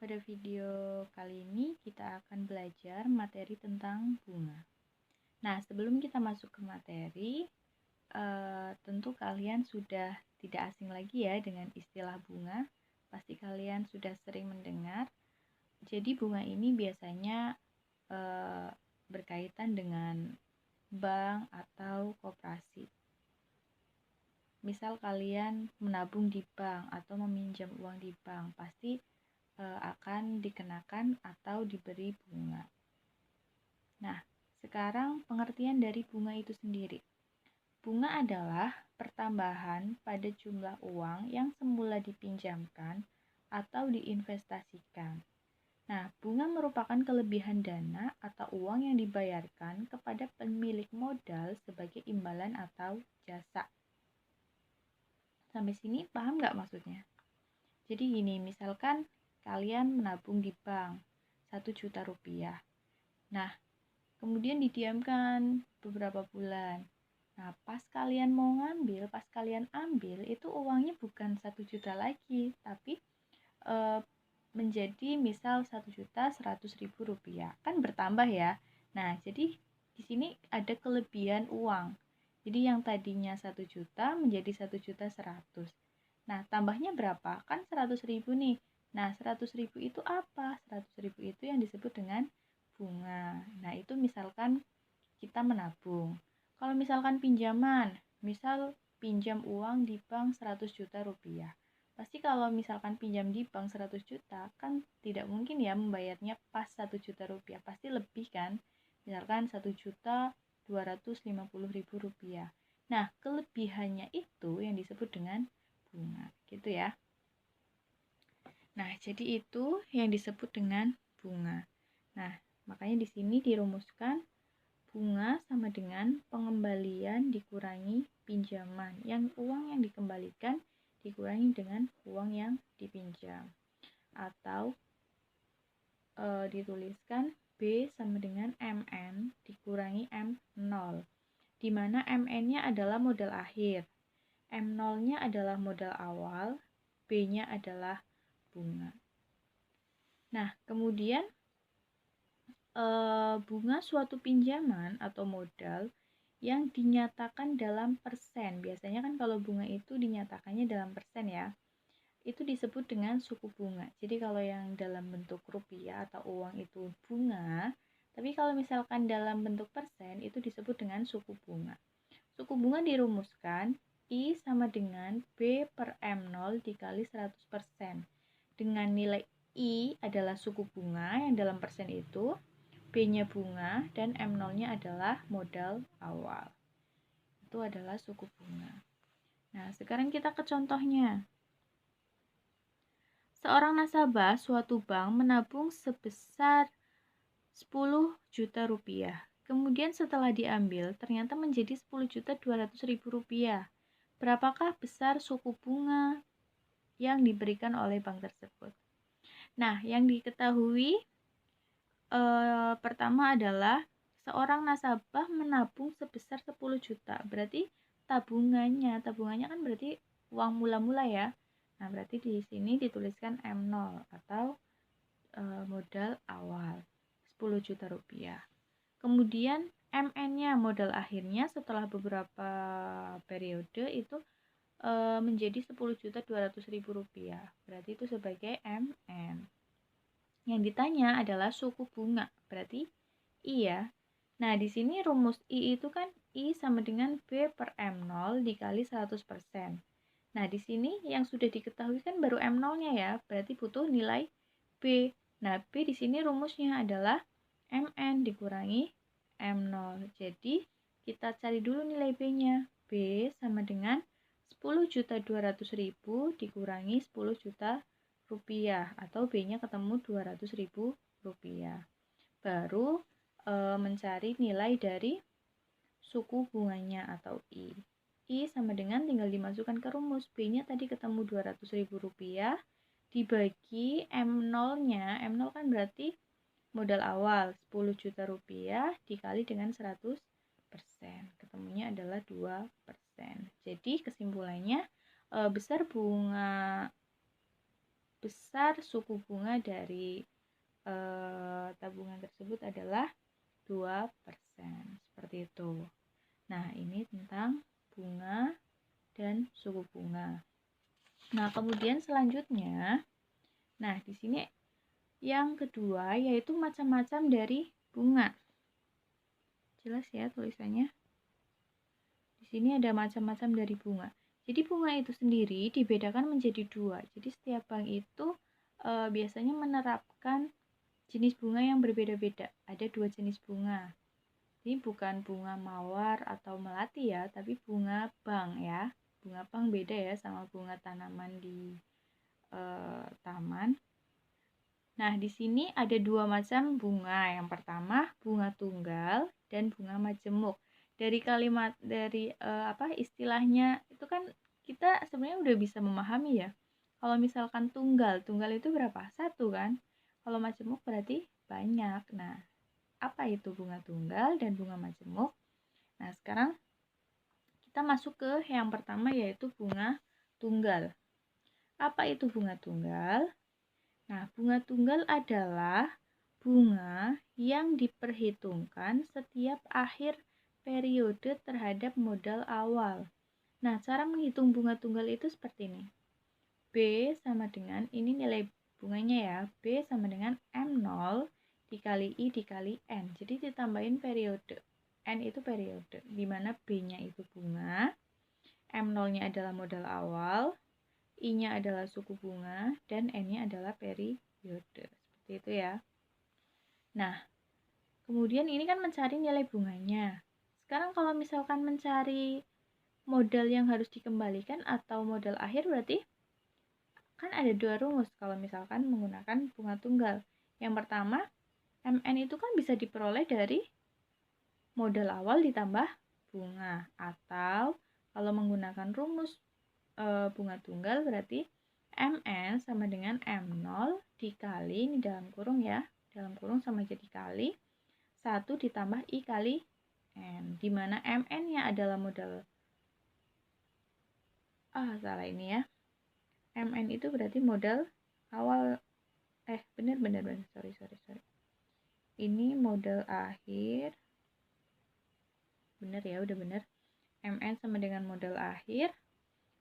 Pada video kali ini kita akan belajar materi tentang bunga. Nah, sebelum kita masuk ke materi, tentu kalian sudah tidak asing lagi ya dengan istilah bunga. Pasti kalian sudah sering mendengar. Jadi bunga ini biasanya berkaitan dengan bank atau koperasi. Misal kalian menabung di bank atau meminjam uang di bank, pasti akan dikenakan atau diberi bunga. Nah, sekarang pengertian dari bunga itu sendiri. Bunga adalah pertambahan pada jumlah uang yang semula dipinjamkan atau diinvestasikan. Nah, bunga merupakan kelebihan dana atau uang yang dibayarkan kepada pemilik modal sebagai imbalan atau jasa. Sampai sini paham nggak maksudnya? Jadi gini, misalkan kalian menabung di bank 1 juta rupiah. Nah, kemudian didiamkan beberapa bulan. Nah, pas kalian ambil itu uangnya bukan 1 juta lagi, tapi menjadi misal 1.100.000 rupiah. Kan bertambah ya. Nah, jadi di sini ada kelebihan uang. Jadi yang tadinya 1 juta menjadi 1.100.000. Nah, tambahnya berapa? Kan 100.000 nih. Nah, 100.000 itu apa? 100.000 itu yang disebut dengan bunga. Nah, itu misalkan kita menabung. Kalau misalkan pinjaman, misal pinjam uang di bank 100 juta rupiah. Pasti kalau misalkan pinjam di bank 100 juta, kan tidak mungkin ya membayarnya pas 1 juta rupiah. Pasti lebih kan? Misalkan 1.250.000 rupiah. Nah, kelebihannya itu yang disebut dengan bunga, gitu ya. Nah, jadi itu yang disebut dengan bunga. Nah, makanya di sini dirumuskan bunga sama dengan pengembalian dikurangi pinjaman. Yang uang yang dikembalikan dikurangi dengan uang yang dipinjam. Atau dituliskan B sama dengan MN dikurangi M0. Di mana MN-nya adalah modal akhir. M0-nya adalah modal awal, B-nya adalah bunga. Nah, kemudian bunga suatu pinjaman atau modal yang dinyatakan dalam persen. Biasanya kan kalau bunga itu dinyatakannya dalam persen ya. Itu disebut dengan suku bunga. Jadi kalau yang dalam bentuk rupiah atau uang itu bunga, tapi kalau misalkan dalam bentuk persen itu disebut dengan suku bunga. Suku bunga dirumuskan I sama dengan B per M0 dikali 100%. Dengan nilai I adalah suku bunga yang dalam persen itu, B-nya bunga, dan M0-nya adalah modal awal. Itu adalah suku bunga. Nah, sekarang kita ke contohnya. Seorang nasabah suatu bank menabung sebesar 10 juta rupiah. Kemudian setelah diambil, ternyata menjadi 10.200.000 rupiah. Berapakah besar suku bunga yang diberikan oleh bank tersebut? Nah, yang diketahui pertama adalah seorang nasabah menabung sebesar 10 juta. Berarti tabungannya kan berarti uang mula-mula ya. Nah, berarti di sini dituliskan M0 atau modal awal 10 juta rupiah. Kemudian MN-nya modal akhirnya setelah beberapa periode itu menjadi 10.200.000 rupiah. Berarti itu sebagai MN. Yang ditanya adalah suku bunga. Berarti I ya. Nah, di sini rumus I itu kan I sama dengan B per M0 dikali 100%. Nah, di sini yang sudah diketahui kan baru M0-nya ya. Berarti butuh nilai B. Nah, B di sini rumusnya adalah MN dikurangi M0. Jadi, kita cari dulu nilai B-nya. B sama dengan 10.200.000 dikurangi 10 juta rupiah atau B-nya ketemu 200.000 rupiah. Baru mencari nilai dari suku bunganya atau I. I sama dengan tinggal dimasukkan ke rumus. B-nya tadi ketemu 200.000 rupiah dibagi M0-nya. M0 kan berarti modal awal 10 juta rupiah dikali dengan 100%. Ketemunya adalah 2%. Jadi kesimpulannya besar bunga besar suku bunga dari tabungan tersebut adalah 2%. Seperti itu. Nah, ini tentang bunga dan suku bunga. Nah, kemudian selanjutnya, nah di sini yang kedua yaitu macam-macam dari bunga. Jelas ya tulisannya? Di sini ada macam-macam dari bunga. Jadi bunga itu sendiri dibedakan menjadi dua. Jadi setiap bank itu biasanya menerapkan jenis bunga yang berbeda-beda. Ada 2 jenis bunga. Ini bukan bunga mawar atau melati ya, tapi bunga bank ya. Bunga bank beda ya sama bunga tanaman di taman. Nah, di sini ada 2 macam bunga. Yang pertama, bunga tunggal dan bunga majemuk. Dari kalimat istilahnya itu kan kita sebenarnya udah bisa memahami ya. Kalau misalkan tunggal itu berapa? 1 kan? Kalau majemuk berarti banyak. Nah, apa itu bunga tunggal dan bunga majemuk? Nah, sekarang kita masuk ke yang pertama yaitu bunga tunggal. Apa itu bunga tunggal? Nah, bunga tunggal adalah bunga yang diperhitungkan setiap akhir periode terhadap modal awal. Nah, cara menghitung bunga tunggal itu seperti ini. B sama dengan, ini nilai bunganya ya, B sama dengan M0 dikali I dikali N. Jadi ditambahin periode. N itu periode, di mana B-nya itu bunga, M0-nya adalah modal awal, I-nya adalah suku bunga, dan N-nya adalah periode. Seperti itu ya. Nah, kemudian ini kan mencari nilai bunganya. Sekarang kalau misalkan mencari modal yang harus dikembalikan atau modal akhir, berarti kan ada 2 rumus kalau misalkan menggunakan bunga tunggal. Yang pertama, MN itu kan bisa diperoleh dari modal awal ditambah bunga. Atau kalau menggunakan rumus bunga tunggal berarti MN sama dengan M0 dikali, ini dalam kurung ya, dalam kurung sama jadi kali 1 ditambah I kali N, dimana MN-nya adalah modal salah ini ya, MN itu berarti modal awal, bener, sorry, ini modal akhir, bener ya, udah bener. MN sama dengan modal akhir,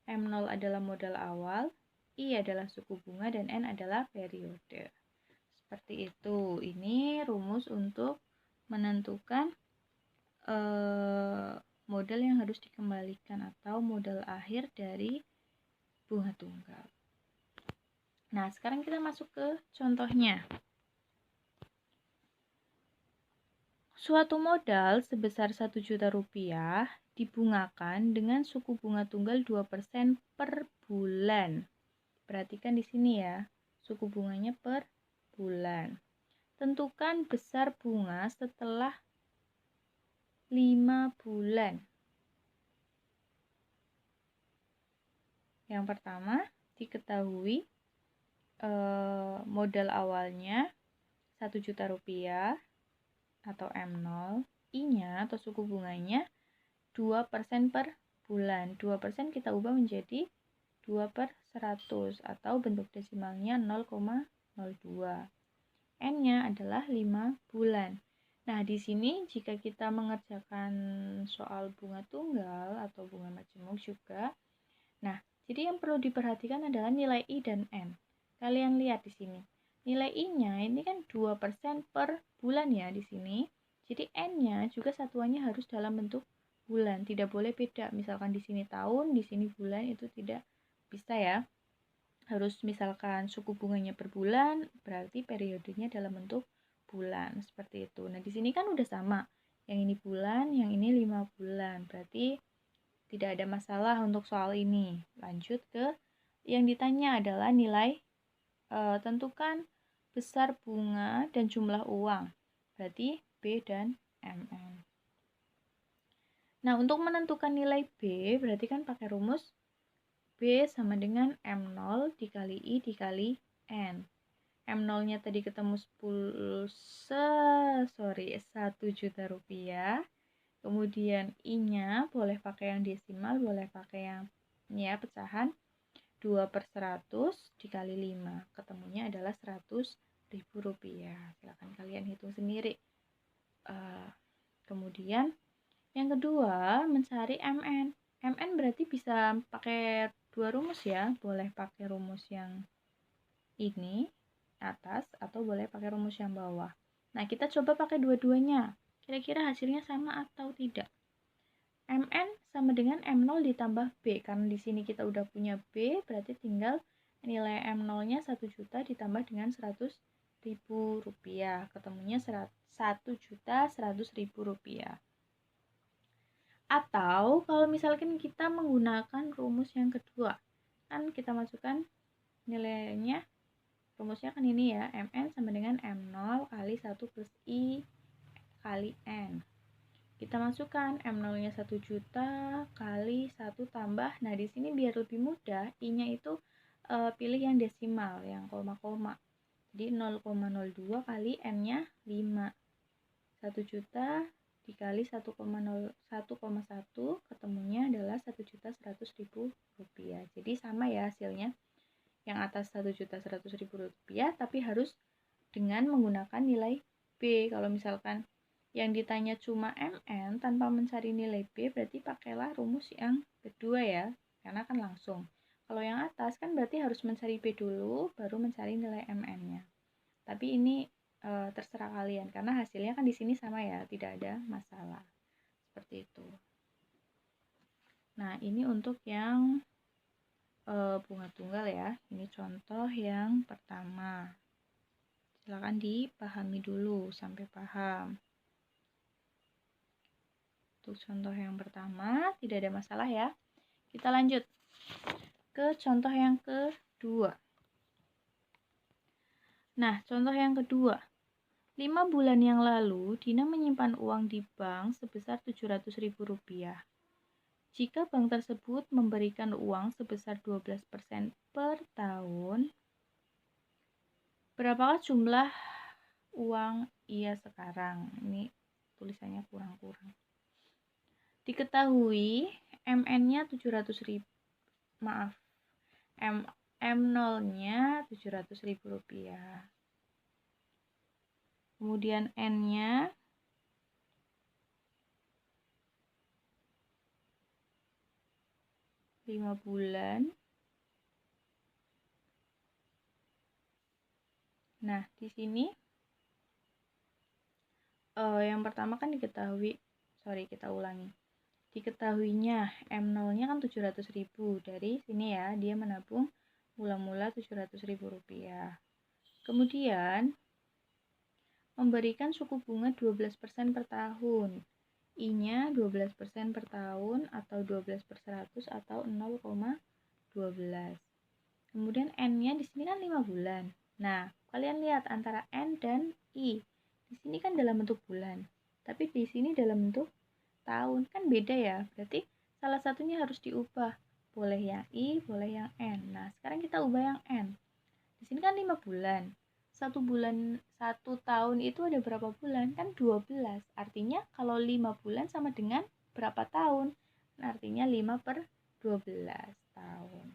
M0 adalah modal awal, I adalah suku bunga, dan N adalah periode. Seperti itu. Ini rumus untuk menentukan modal yang harus dikembalikan atau modal akhir dari bunga tunggal. Nah, sekarang kita masuk ke contohnya. Suatu modal sebesar 1 juta rupiah dibungakan dengan suku bunga tunggal 2% per bulan. Perhatikan di sini ya, suku bunganya per bulan. Tentukan besar bunga setelah 5 bulan. Yang pertama, diketahui modal awalnya 1 juta rupiah atau M0, I-nya atau suku bunganya 2% per bulan. 2% kita ubah menjadi 2 per 100 atau bentuk desimalnya 0,02. N-nya adalah 5 bulan. Nah, di sini jika kita mengerjakan soal bunga tunggal atau bunga majemuk juga, nah, jadi yang perlu diperhatikan adalah nilai I dan N. Kalian lihat di sini. Nilai I-nya ini kan 2% per bulan ya di sini. Jadi N-nya juga satuannya harus dalam bentuk bulan, tidak boleh beda. Misalkan di sini tahun, di sini bulan, itu tidak bisa ya. Harus misalkan suku bunganya per bulan, berarti periodenya dalam bentuk bulan, seperti itu. Nah, di sini kan udah sama. Yang ini bulan, yang ini 5 bulan. Berarti tidak ada masalah untuk soal ini. Lanjut ke yang ditanya adalah nilai, tentukan besar bunga dan jumlah uang. Berarti B dan MN. Nah, untuk menentukan nilai B, berarti kan pakai rumus B sama dengan M0 dikali I dikali N. M0-nya tadi ketemu 1 juta rupiah. Kemudian I-nya boleh pakai yang desimal, boleh pakai yang pecahan. 2/100 dikali 5. Ketemunya adalah Rp100.000. Silakan kalian hitung sendiri. Kemudian yang kedua, mencari MN. MN berarti bisa pakai dua rumus ya. Boleh pakai rumus yang ini atas atau boleh pakai rumus yang bawah. Nah, kita coba pakai dua-duanya. Kira-kira hasilnya sama atau tidak? MN sama dengan M0 ditambah B. Karena di sini kita udah punya B, berarti tinggal nilai M0-nya 1 juta ditambah dengan Rp100.000. Ketemunya Rp1.100.000. Atau kalau misalkan kita menggunakan rumus yang kedua, kan kita masukkan nilainya, rumusnya kan ini ya, Mn sama dengan M0 kali 1 plus I kali N. Kita masukkan M0-nya 1 juta kali 1 tambah, nah di sini biar lebih mudah, I-nya itu pilih yang desimal, yang koma-koma. Jadi 0,02 kali N-nya 5. 1 juta dikali 1,1 ketemunya adalah Rp1.100.000. Jadi sama ya hasilnya. Yang atas Rp1.100.000 tapi harus dengan menggunakan nilai B. Kalau misalkan yang ditanya cuma MN tanpa mencari nilai B, berarti pakailah rumus yang kedua ya, karena kan langsung. Kalau yang atas kan berarti harus mencari B dulu baru mencari nilai MN-nya. Tapi ini terserah kalian karena hasilnya kan di sini sama ya, tidak ada masalah. Seperti itu. Nah, ini untuk yang bunga tunggal ya. Ini contoh yang pertama. Silakan dipahami dulu sampai paham. Untuk contoh yang pertama tidak ada masalah ya. Kita lanjut ke contoh yang kedua. Nah, contoh yang kedua. 5 bulan yang lalu, Dina menyimpan uang di bank sebesar Rp700.000. Jika bank tersebut memberikan uang sebesar 12% per tahun, berapakah jumlah uang ia sekarang? Ini tulisannya kurang-kurang. Diketahui MN-nya 700.000. Maaf. M0-nya Rp700.000. Kemudian N-nya 5 bulan. Nah, di sini yang pertama kan diketahui, kita ulangi. Diketahuinya M0-nya kan 700.000. Dari sini ya, dia menabung mula-mula Rp700.000. Kemudian memberikan suku bunga 12% per tahun. I-nya 12% per tahun atau 12/100 atau 0,12. Kemudian N-nya di sini kan 5 bulan. Nah, kalian lihat antara N dan I. Di sini kan dalam bentuk bulan, tapi di sini dalam bentuk tahun. Kan beda ya. Berarti salah satunya harus diubah. Boleh yang I, boleh yang N. Nah, sekarang kita ubah yang N. Di sini kan 5 bulan. 1 tahun itu ada berapa bulan? Kan 12. Artinya kalau 5 bulan sama dengan berapa tahun? Nah, artinya 5/12 tahun.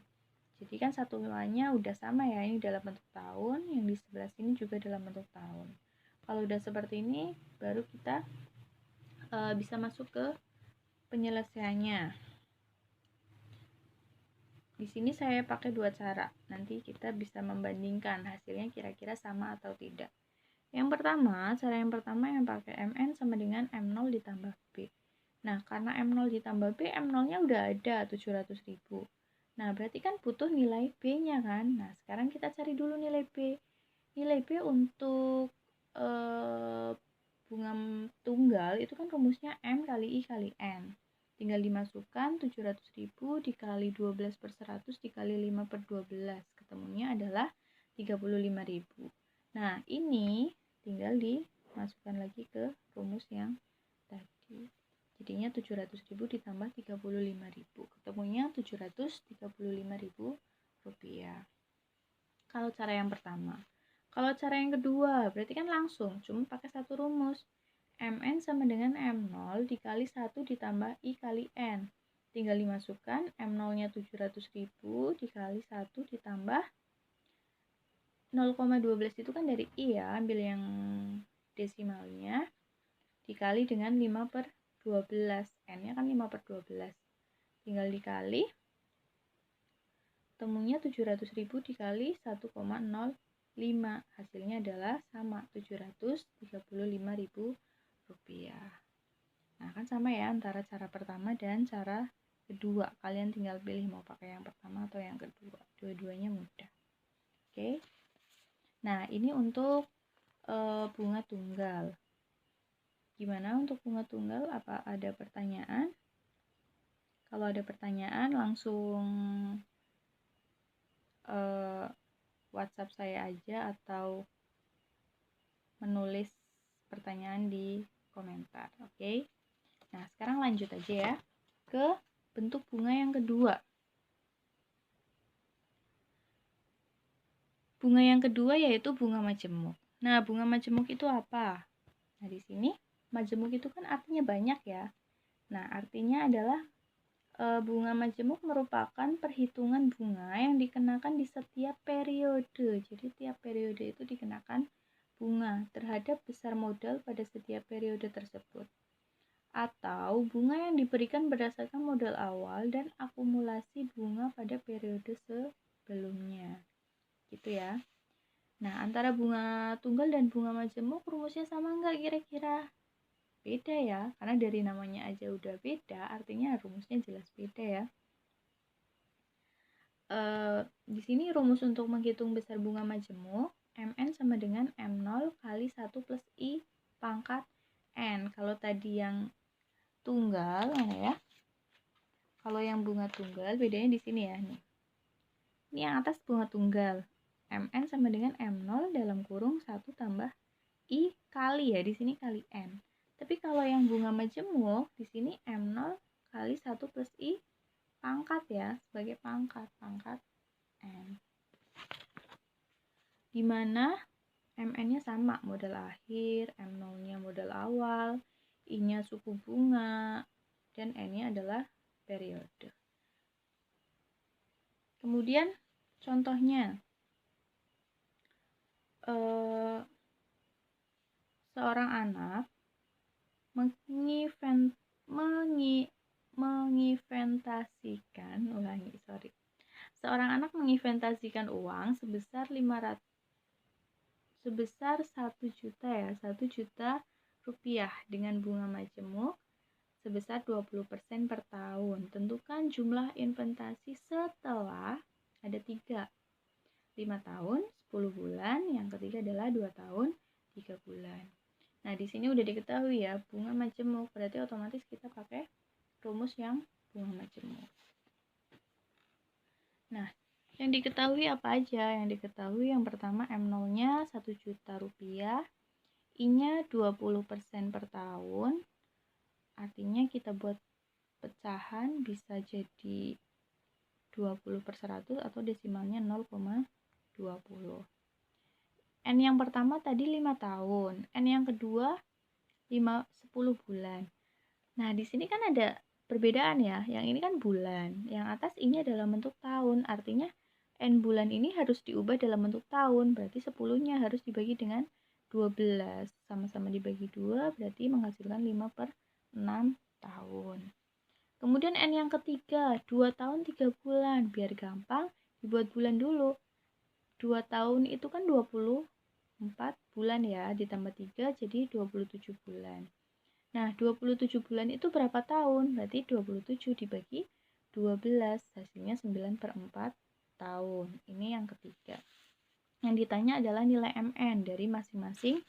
Jadi kan satuannya udah sama ya, ini dalam bentuk tahun, yang di sebelah sini juga dalam bentuk tahun. Kalau udah seperti ini, baru kita bisa masuk ke penyelesaiannya. Di sini saya pakai dua cara. Nanti kita bisa membandingkan hasilnya kira-kira sama atau tidak. Yang pertama, cara yang pertama yang pakai MN sama dengan M0 ditambah B. Nah, karena M0 ditambah B, M0-nya udah ada 700.000. Nah, berarti kan butuh nilai B-nya kan. Nah, sekarang kita cari dulu nilai B. Nilai B untuk bunga tunggal itu kan rumusnya M kali I kali N. Tinggal dimasukkan 700.000 dikali 12/100 dikali 5/12. Ketemunya adalah 35.000. Nah, ini tinggal dimasukkan lagi ke rumus yang tadi. Jadinya 700.000 ditambah 35.000. Ketemunya Rp735.000. Kalau cara yang pertama. Kalau cara yang kedua, berarti kan langsung, cuma pakai satu rumus. MN sama dengan M0 dikali 1 ditambah I kali N. tinggal dimasukkan, M0-nya 700.000 dikali 1 ditambah 0,12 itu kan dari I ya, ambil yang desimalnya, dikali dengan 5/12, N-nya kan 5/12, tinggal dikali, temunya 700.000 dikali 1,05, hasilnya adalah sama, 735.000 rupiah. Nah, kan sama ya antara cara pertama dan cara kedua. Kalian tinggal pilih mau pakai yang pertama atau yang kedua. Dua-duanya mudah. Oke. Nah, ini untuk bunga tunggal. Gimana untuk bunga tunggal? Apa ada pertanyaan? Kalau ada pertanyaan langsung WhatsApp saya aja atau menulis pertanyaan di komentar. Oke. Nah, sekarang lanjut aja ya ke bentuk bunga yang kedua. Bunga yang kedua yaitu bunga majemuk. Nah, bunga majemuk itu apa? Nah, di sini majemuk itu kan artinya banyak ya. Nah, artinya adalah bunga majemuk merupakan perhitungan bunga yang dikenakan di setiap periode. Jadi, tiap periode itu dikenakan bunga terhadap besar modal pada setiap periode tersebut. Atau bunga yang diberikan berdasarkan modal awal dan akumulasi bunga pada periode sebelumnya. Gitu ya. Nah, antara bunga tunggal dan bunga majemuk rumusnya sama enggak kira-kira? Beda ya, karena dari namanya aja udah beda, artinya rumusnya jelas beda ya. Di sini rumus untuk menghitung besar bunga majemuk, Mn sama dengan M0 kali 1 plus I pangkat N. Kalau tadi yang tunggal, mana ya? Kalau yang bunga tunggal, bedanya di sini ya. Nih. Ini yang atas bunga tunggal. Mn sama dengan M0 dalam kurung 1 tambah I kali ya, di sini kali N. Tapi kalau yang bunga majemuk, di sini M0 kali 1 plus I pangkat ya, sebagai pangkat N. Dimana Mn-nya sama, modal akhir, M0-nya modal awal, I-nya suku bunga, dan N-nya adalah periode. Kemudian contohnya, seorang anak Seorang anak mengiventasikan uang sebesar 1 juta ya, 1 juta rupiah dengan bunga majemuk sebesar 20% per tahun. Tentukan jumlah investasi setelah ada 3. 5 tahun, 10 bulan, yang ketiga adalah 2 tahun, 3 bulan. Nah, di sini udah diketahui ya, bunga majemuk, berarti otomatis kita pakai rumus yang bunga majemuk. Nah, yang diketahui apa aja? Yang diketahui yang pertama M0-nya 1 juta rupiah, I-nya 20% per tahun, artinya kita buat pecahan bisa jadi 20/100 atau desimalnya 0,20. N yang pertama tadi 5 tahun, N yang kedua 10 bulan. Nah, di sini kan ada perbedaan ya, yang ini kan bulan, yang atas ini adalah bentuk tahun, artinya N bulan ini harus diubah dalam bentuk tahun, berarti 10-nya harus dibagi dengan 12, sama-sama dibagi 2, berarti menghasilkan 5/6 tahun. Kemudian N yang ketiga, 2 tahun 3 bulan, biar gampang dibuat bulan dulu. 2 tahun itu kan 24 bulan ya, ditambah 3 jadi 27 bulan. Nah, 27 bulan itu berapa tahun? Berarti 27 dibagi 12, hasilnya 9/4 tahun. Ini yang ketiga. Yang ditanya adalah nilai Mn dari masing-masing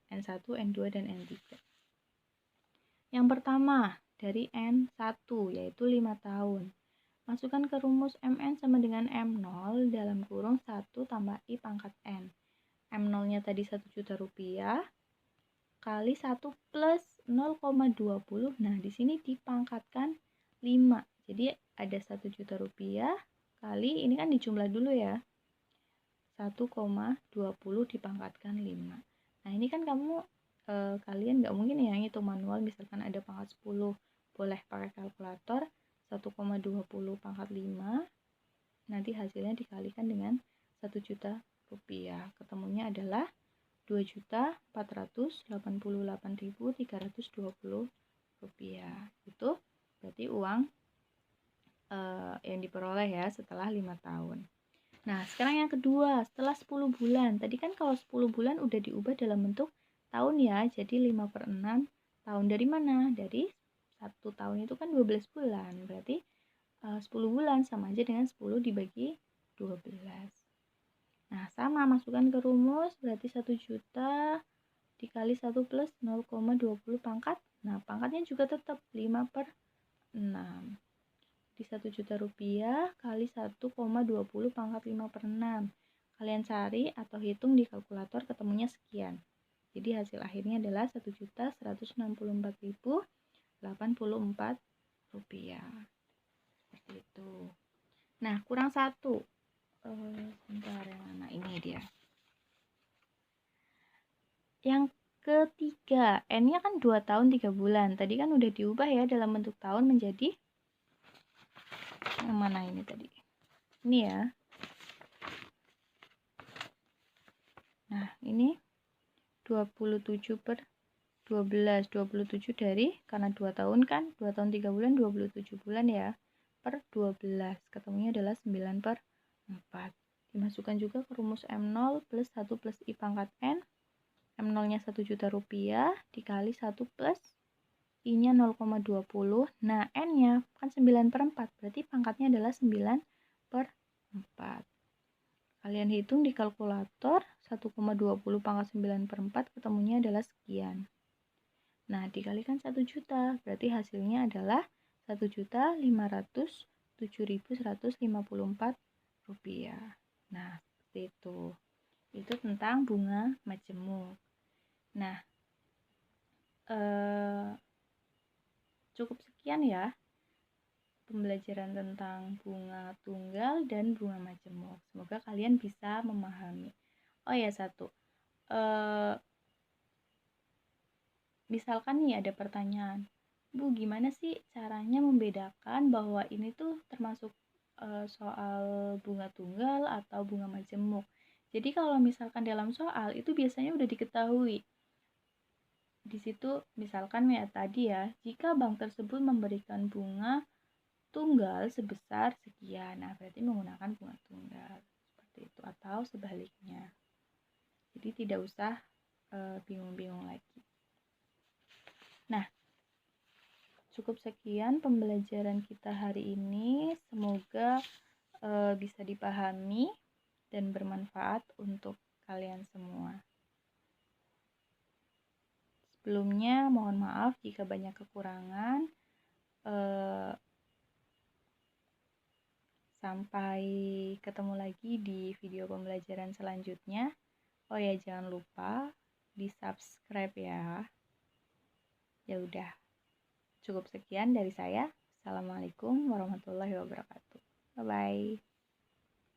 N1, N2, dan N3. Yang pertama, dari N1, yaitu 5 tahun. Masukkan ke rumus Mn sama dengan M0 dalam kurung 1 tambah I pangkat N. M0-nya tadi 1 juta rupiah, kali 1 plus 0,20. Nah, di sini dipangkatkan 5. Jadi ada 1 juta rupiah kali, ini kan dijumlah dulu ya. 1,20 dipangkatkan 5. Nah, ini kan kamu kalian nggak mungkin ya ngitung manual, misalkan ada pangkat 10 boleh pakai kalkulator. 1,20 pangkat 5 nanti hasilnya dikalikan dengan 1 juta rupiah, ketemunya adalah 2.488.320 rupiah. Itu berarti uang yang diperoleh ya setelah 5 tahun. Nah, sekarang yang kedua, setelah 10 bulan. Tadi kan kalau 10 bulan udah diubah dalam bentuk tahun ya, jadi 5/6 tahun. Dari mana? Dari 1 tahun itu kan 12 bulan, berarti 10 bulan sama aja dengan 10 dibagi 12. Nah, sama, masukkan ke rumus, berarti 1 juta dikali 1 plus 0,20 pangkat. Nah, pangkatnya juga tetap 5/6. Di 1 juta rupiah kali 1,20 pangkat 5/6. Kalian cari atau hitung di kalkulator, ketemunya sekian. Jadi hasil akhirnya adalah 1.164.084 rupiah. Seperti itu. Nah, kurang satu. Sebentar, yang mana ini dia. Yang ketiga, N-nya kan 2 tahun 3 bulan. Tadi kan udah diubah ya dalam bentuk tahun menjadi yang mana ini tadi? Ini ya. Nah, ini 27/12. 27 dari, karena 2 tahun kan, 2 tahun 3 bulan, 27 bulan ya, per 12. Ketemunya adalah 9/4. Dimasukkan juga ke rumus M0 plus 1 plus I pangkat N. M0-nya 1 juta rupiah dikali 1 plus I-nya 0,20. Nah, N-nya kan 9/4, berarti pangkatnya adalah 9/4. Kalian hitung di kalkulator, 1,20 pangkat 9/4 ketemunya adalah sekian. Nah, dikalikan 1 juta, berarti hasilnya adalah 1.507.154 rupiah. Nah, seperti itu. Itu tentang bunga majemuk. Nah, cukup sekian ya pembelajaran tentang bunga tunggal dan bunga majemuk. Semoga kalian bisa memahami. Oh ya, satu. Misalkan nih ada pertanyaan, Bu, gimana sih caranya membedakan bahwa ini tuh termasuk soal bunga tunggal atau bunga majemuk? Jadi kalau misalkan dalam soal itu biasanya udah diketahui. Di situ misalkan ya tadi ya, jika bank tersebut memberikan bunga tunggal sebesar sekian, nah berarti menggunakan bunga tunggal seperti itu, atau sebaliknya. Jadi tidak usah bingung-bingung lagi. Nah, cukup sekian pembelajaran kita hari ini. Semoga bisa dipahami dan bermanfaat untuk kalian semua. Sebelumnya mohon maaf jika banyak kekurangan. Sampai ketemu lagi di video pembelajaran selanjutnya. Oh ya, jangan lupa di-subscribe ya. Ya udah. Cukup sekian dari saya. Assalamualaikum warahmatullahi wabarakatuh. Bye-bye.